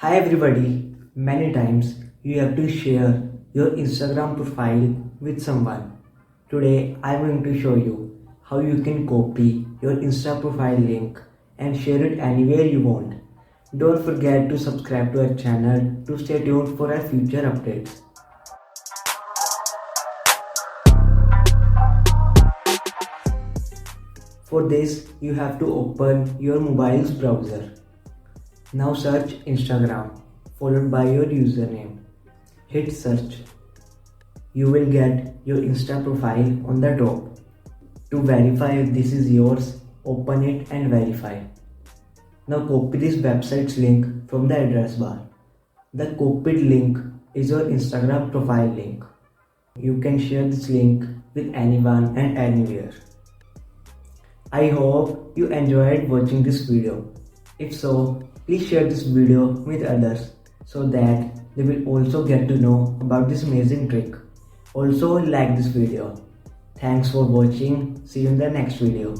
Hi everybody, many times you have to share your Instagram profile with someone. Today I am going to show you how you can copy your Insta profile link and share it anywhere you want. Don't forget to subscribe to our channel to stay tuned for our future updates. For this, you have to open your mobile's browser. Now search Instagram followed by your username. Hit search. You will get your Insta profile on the top. To verify if this is yours, open it and verify. Now copy this website's link from the address bar. The copied link is your Instagram profile link. You can share this link with anyone and anywhere. I hope you enjoyed watching this video. If so, please share this video with others so that they will also get to know about this amazing trick. Also like this video. Thanks for watching. See you in the next video.